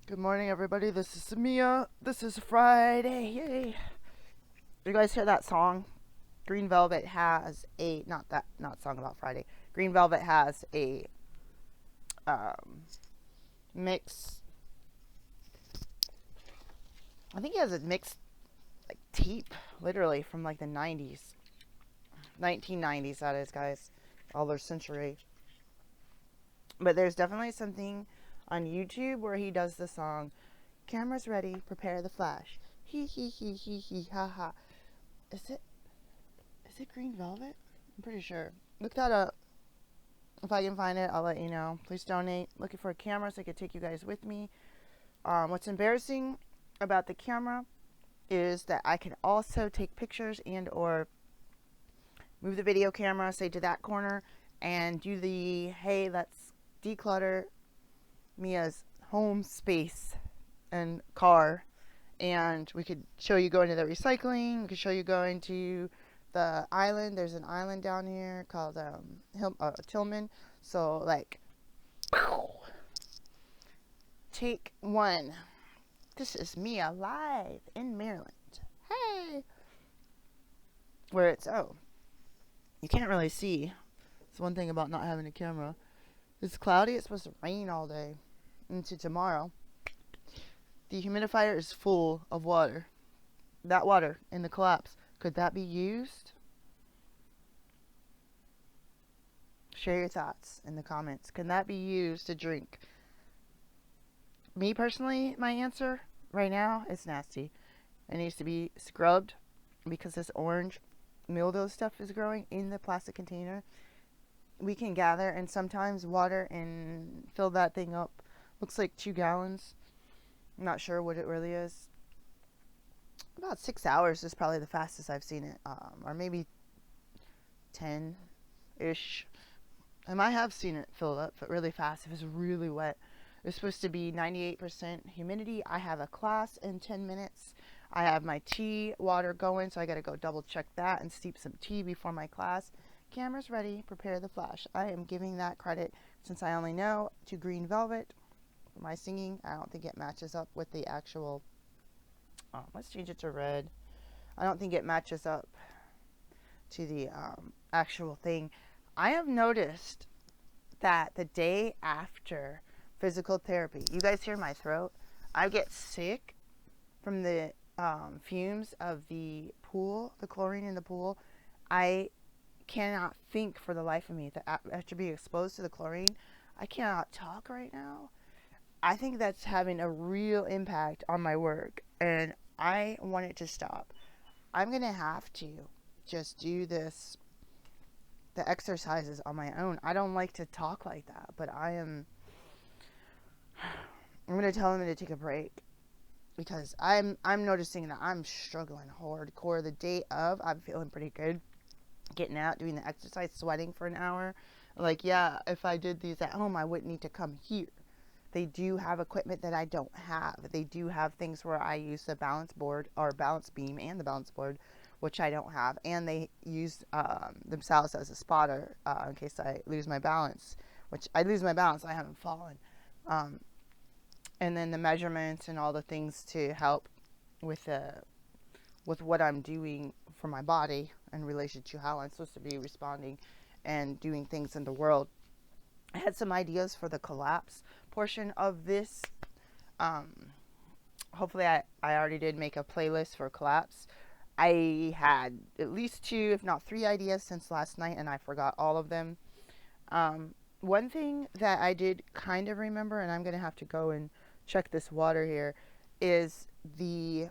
Good morning, everybody. This is Mia. This is Friday. Yay! You guys hear that song? Green Velvet has a not song about Friday. Green Velvet has a mix. I think he has a mixed like tape, literally from like the 90s, 1990s. That is, guys, all their century. But there's definitely something on YouTube where he does the song. Camera's ready. Prepare the flash. He ha ha. Is it? Is it Green Velvet? I'm pretty sure. Look that up. If I can find it, I'll let you know. Please donate. Looking for a camera so I can take you guys with me. What's embarrassing about the camera is that I can also take pictures and or move the video camera, say to that corner, and do the, hey, let's declutter Mia's home space and car. And we could show you going to the recycling. We could show you going to the island. There's an island down here called Tillman. So, like, take one. This is Mia live in Maryland. Hey! Where it's, you can't really see. It's one thing about not having a camera. It's cloudy. It's supposed to rain all day into tomorrow. The humidifier is full of water. That water in the collapse, could that be used? Share your thoughts in the comments. Can that be used to drink? Me personally, my answer right now is nasty. It needs to be scrubbed because this orange mildew stuff is growing in the plastic container. We can gather and sometimes water and fill that thing up. Looks like 2 gallons. I'm not sure what it really is. About 6 hours is probably the fastest I've seen it, or maybe 10-ish. I might have seen it fill up, but really fast if it's really wet. It's supposed to be 98% humidity. I have a class in 10 minutes. I have my tea water going, so I got to go double check that and steep some tea before my class. Camera's ready. Prepare the flash. I am giving that credit since I only know to Green Velvet. For my singing, I don't think it matches up with the actual. Let's change it to red. I don't think it matches up to the actual thing. I have noticed that the day after physical therapy, you guys hear my throat? I get sick from the fumes of the pool, the chlorine in the pool. I cannot think for the life of me that after being exposed to the chlorine, I cannot talk right now. I think that's having a real impact on my work, and I want it to stop. I'm going to have to just do the exercises on my own. I don't like to talk like that, but I'm going to tell him to take a break because I'm noticing that I'm struggling hardcore. The day of, I'm feeling pretty good. Getting out, doing the exercise, sweating for an hour. Like, yeah, if I did these at home, I wouldn't need to come here. They do have equipment that I don't have. They do have things where I use the balance board or balance beam and the balance board, which I don't have. And they use themselves as a spotter in case I lose my balance, which I lose my balance. I haven't fallen. And then the measurements and all the things to help with what I'm doing for my body in relation to how I'm supposed to be responding and doing things in the world. I had some ideas for the collapse portion of this. Hopefully I already did make a playlist for collapse. I had at least 2, if not 3 ideas since last night, and I forgot all of them. One thing that I did kind of remember, and I'm going to have to go and check this water here, is the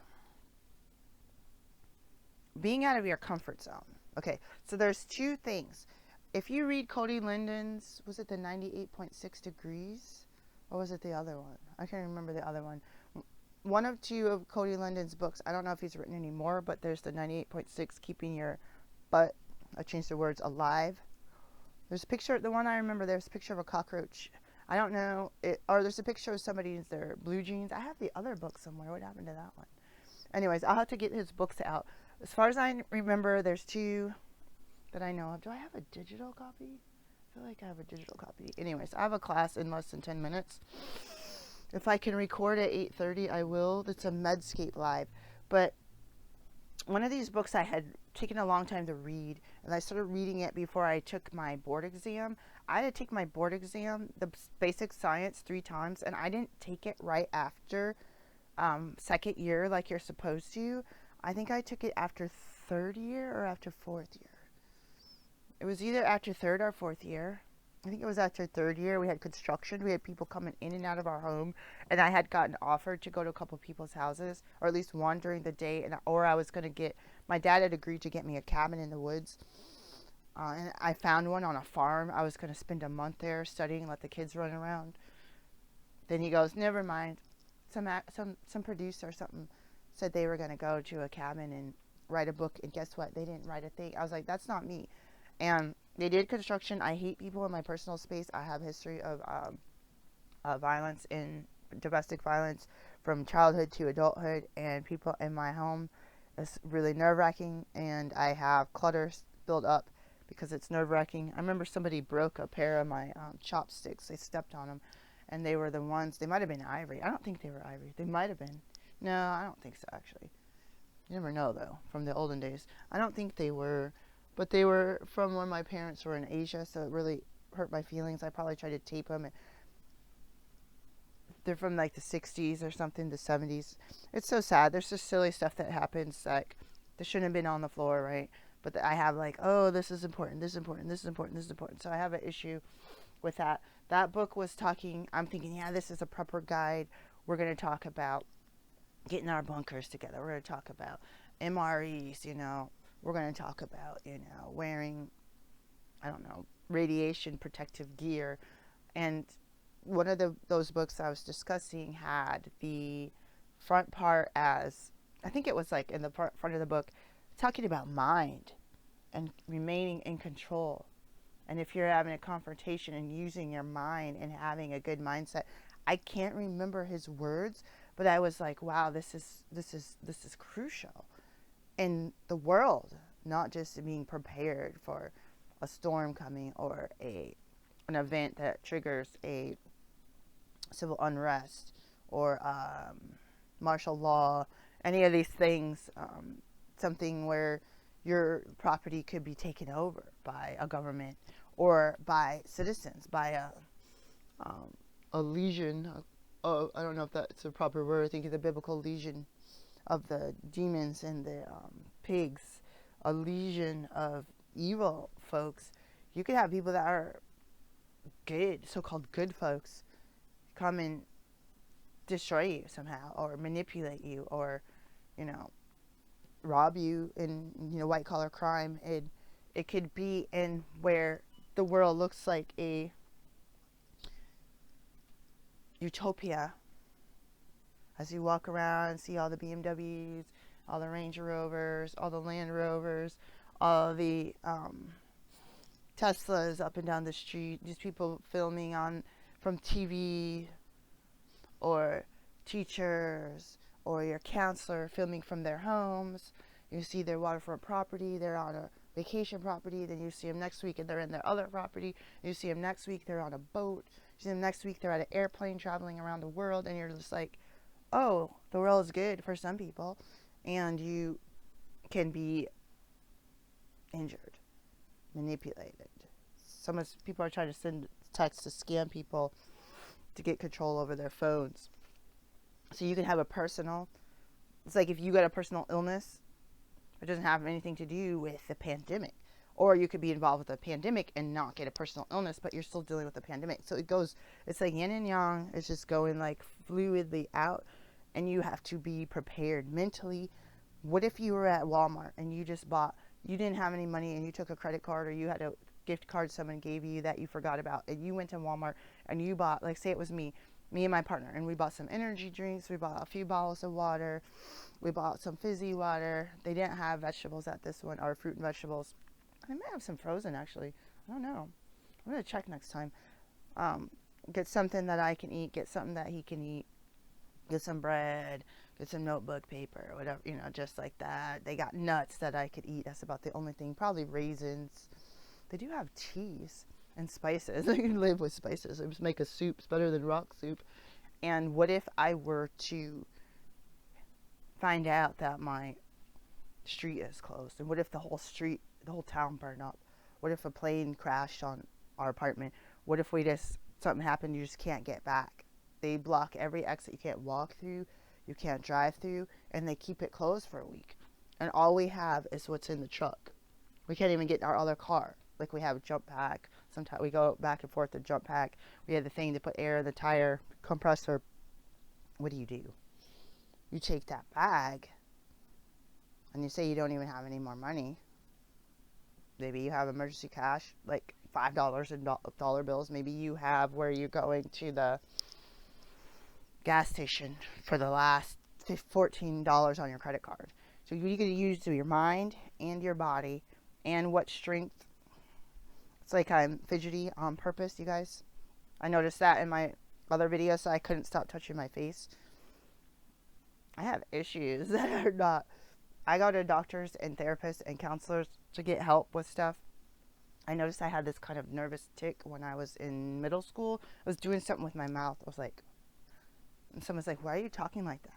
being out of your comfort zone. Okay, so there's 2 things. If you read Cody Linden's, was it the 98.6 degrees? Or was it the other one? I can't remember the other one. One of 2 of Cody Linden's books. I don't know if he's written any more, but there's the 98.6, keeping your butt, I changed the words, alive. There's a picture, the one I remember, there's a picture of a cockroach. I don't know, or there's a picture of somebody in their blue jeans. I have the other book somewhere. What happened to that one? Anyways, I'll have to get his books out. As far as I remember, there's 2 that I know of. Do I have a digital copy? I feel like I have a digital copy. Anyways, I have a class in less than 10 minutes. If I can record at 8:30, I will. It's a Medscape Live. But one of these books I had taken a long time to read, and I started reading it before I took my board exam. I had to take my board exam, the basic science, 3 times, and I didn't take it right after second year like you're supposed to. I think I took it after third year or after fourth year. It was either after third or fourth year. I think it was after third year. We had construction. We had people coming in and out of our home, and I had gotten offered to go to a couple people's houses, or at least one during the day, or I was going to get. My dad had agreed to get me a cabin in the woods, and I found one on a farm. I was going to spend a month there studying, let the kids run around. Then he goes, "Never mind." Some producer or something said they were going to go to a cabin and write a book, and guess what? They didn't write a thing. I was like, "That's not me." And they did construction. I hate people in my personal space. I have a history of violence and domestic violence from childhood to adulthood, and people in my home is really nerve-wracking, and I have clutter built up because it's nerve-wracking. I remember somebody broke a pair of my chopsticks. They stepped on them, and they were the ones, they might have been ivory. I don't think they were ivory. They might have been. No, I don't think so, actually. You never know, though, from the olden days. I don't think they were. But they were from when my parents were in Asia, so it really hurt my feelings. I probably tried to tape them. They're from like the 60s or something, the 70s. It's so sad. There's just silly stuff that happens, like, that shouldn't have been on the floor, right? But I have like, oh, this is important, this is important, this is important, this is important. So I have an issue with that. That book was talking, I'm thinking, yeah, this is a proper guide. We're going to talk about getting our bunkers together. We're going to talk about MREs, We're going to talk about, wearing, I don't know, radiation protective gear. And one of those books I was discussing had the front part as, I think it was like in the front of the book, talking about mind and remaining in control. And if you're having a confrontation and using your mind and having a good mindset, I can't remember his words, but I was like, wow, this is crucial in the world, not just being prepared for a storm coming or an event that triggers a civil unrest or martial law, any of these things, something where your property could be taken over by a government or by citizens, by a legion of, I don't know if that's a proper word, I think it's a biblical legion of the demons and the pigs, a legion of evil folks. You could have people that are good, so-called good folks, come and destroy you somehow, or manipulate you, or, rob you in, white-collar crime. It could be in where the world looks like a utopia. As you walk around and see all the BMWs, all the Range Rovers, all the Land Rovers, all the Teslas up and down the street, these people filming from TV, or teachers, or your counselor filming from their homes. You see their waterfront property, they're on a vacation property, then you see them next week and they're in their other property. You see them next week, they're on a boat. You see them next week, they're at an airplane traveling around the world, and you're just like, oh, the world is good for some people, and you can be injured, manipulated. Some people are trying to send texts to scam people to get control over their phones. So you can have it's like if you got a personal illness, it doesn't have anything to do with the pandemic. Or you could be involved with a pandemic and not get a personal illness, but you're still dealing with the pandemic. So it's like yin and yang. It's just going like fluidly out, and you have to be prepared mentally. What if you were at Walmart and you didn't have any money, and you took a credit card, or you had a gift card someone gave you that you forgot about, and you went to Walmart and you bought, like, say it was me and my partner, and we bought some energy drinks, we bought a few bottles of water, we bought some fizzy water. They didn't have vegetables at this one, or fruit and vegetables. They might have some frozen, actually. I don't know. I'm going to check next time. Get something that I can eat, get something that he can eat, get some bread, get some notebook paper, whatever, just like that. They got nuts that I could eat. That's about the only thing. Probably raisins. They do have teas and spices. You can live with spices. Just make a soup. It's better than rock soup. And what if I were to find out that my street is closed? And what if the whole street, the whole town burned up? What if a plane crashed on our apartment? What if something happened, you just can't get back? They block every exit. You can't walk through, you can't drive through, and they keep it closed for a week. And all we have is what's in the truck. We can't even get in our other car. Like, we have a jump pack. Sometimes we go back and forth to jump pack. We have the thing to put air in the tire compressor. What do? You take that bag and you say you don't even have any more money. Maybe you have emergency cash, like $5 in dollar bills. Maybe you have where you're going to the gas station for the last $14 on your credit card. So you can use your mind and your body and what strength. It's like I'm fidgety on purpose, you guys. I noticed that in my other videos, so I couldn't stop touching my face. I have issues that are not. I go to doctors and therapists and counselors to get help with stuff. I noticed I had this kind of nervous tick when I was in middle school. I was doing something with my mouth. I was like, and someone's like, why are you talking like that?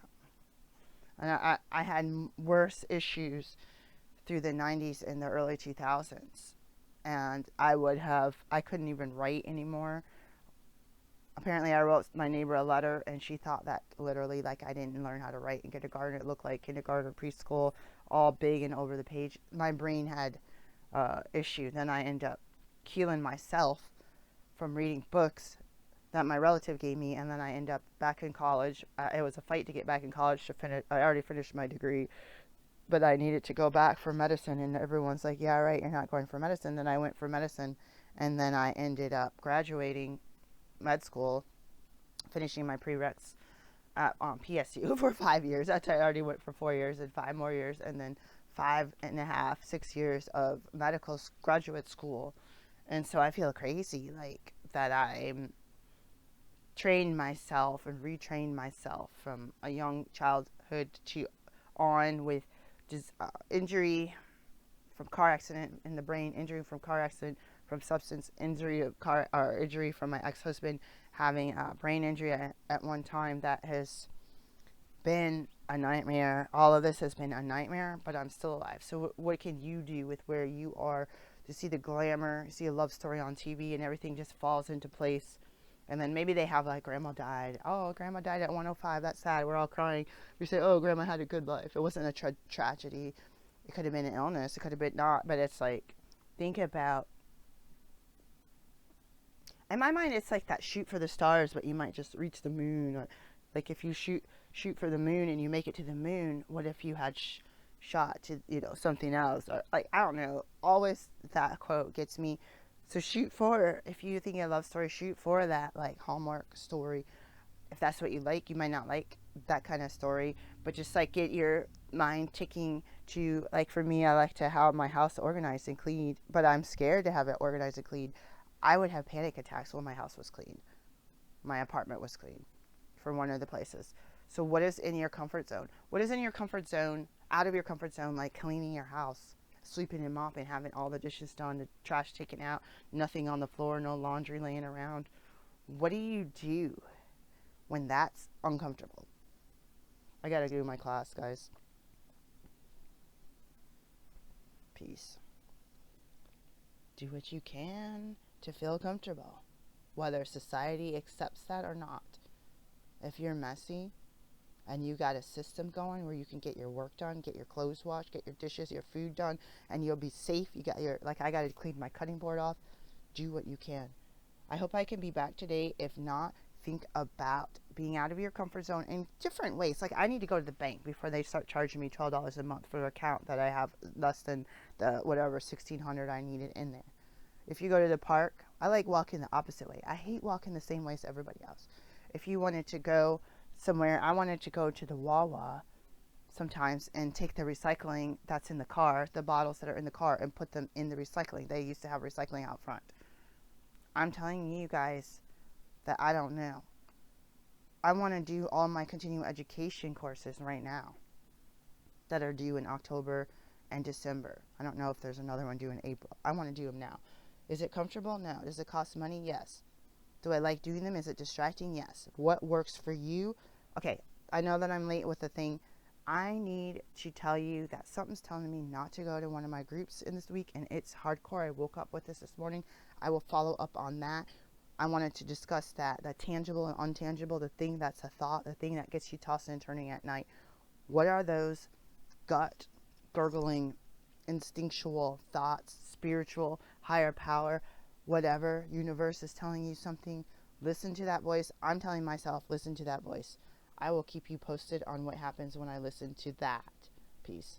And I had worse issues through the 90s and the early 2000s. And I couldn't even write anymore. Apparently I wrote my neighbor a letter and she thought that literally like I didn't learn how to write in kindergarten. It looked like kindergarten, preschool, all big and over the page. My brain had issue. Then I ended up killing myself from reading books that my relative gave me, and then I ended up back in college. It was a fight to get back in college to finish. I already finished my degree, but I needed to go back for medicine, and everyone's like, yeah, right, you're not going for medicine. Then I went for medicine, and then I ended up graduating med school, finishing my prereqs at PSU for 5 years. That's I already went for 4 years and 5 more years, and then 5.5, 6 years of medical graduate school. And so I feel crazy like that I'm trained myself and retrained myself from a young childhood to on with just injury from car accident in the brain, injury from car accident, from substance injury, or injury from my ex-husband, having a brain injury at one time. That has been a nightmare. All of this has been a nightmare, but I'm still alive. So what can you do with where you are to see the glamour, see a love story on TV and everything just falls into place? And then maybe they have like, grandma died. Oh, grandma died at 105. That's sad. We're all crying. We say, oh, grandma had a good life. It wasn't a tragedy. It could have been an illness. It could have been not. But it's like, think about. In my mind, it's like that shoot for the stars, but you might just reach the moon. Or like if you shoot for the moon and you make it to the moon, what if you had shot to, something else? Or like, I don't know. Always that quote gets me. So shoot for, if you think a love story, shoot for that like Hallmark story. If that's what you like, you might not like that kind of story, but just like get your mind ticking to, like for me, I like to have my house organized and clean, but I'm scared to have it organized and clean. I would have panic attacks when my house was clean. My apartment was clean for one of the places. So what is in your comfort zone? What is in your comfort zone, out of your comfort zone, like cleaning your house, sweeping and mopping, having all the dishes done, the trash taken out, nothing on the floor, no laundry laying around? What do you do when that's uncomfortable? I gotta do my class, guys. Peace. Do what you can to feel comfortable, whether society accepts that or not. If you're messy and you got a system going where you can get your work done, get your clothes washed, get your dishes, your food done, and you'll be safe. You got I got to clean my cutting board off. Do what you can. I hope I can be back today. If not, think about being out of your comfort zone in different ways. Like, I need to go to the bank before they start charging me $12 a month for an account that I have less than the whatever $1,600 I needed in there. If you go to the park, I like walking the opposite way. I hate walking the same way as everybody else. If you wanted to go somewhere, I wanted to go to the Wawa sometimes and take the recycling that's in the car, the bottles that are in the car, and put them in the recycling. They used to have recycling out front. I'm telling you guys that I don't know. I want to do all my continuing education courses right now that are due in October and December. I don't know if there's another one due in April. I want to do them now. Is it comfortable? No. Does it cost money? Yes. Do I like doing them? Is it distracting? Yes. What works for you? Okay, I know that I'm late with the thing. I need to tell you that something's telling me not to go to one of my groups in this week, and it's hardcore. I woke up with this morning. I will follow up on that. I wanted to discuss that, the tangible and untangible, the thing that's a thought, the thing that gets you tossing and turning at night. What are those gut, gurgling, instinctual thoughts, spiritual, higher power, whatever, universe is telling you something? Listen to that voice. I'm telling myself, listen to that voice. I will keep you posted on what happens when I listen to that. Peace.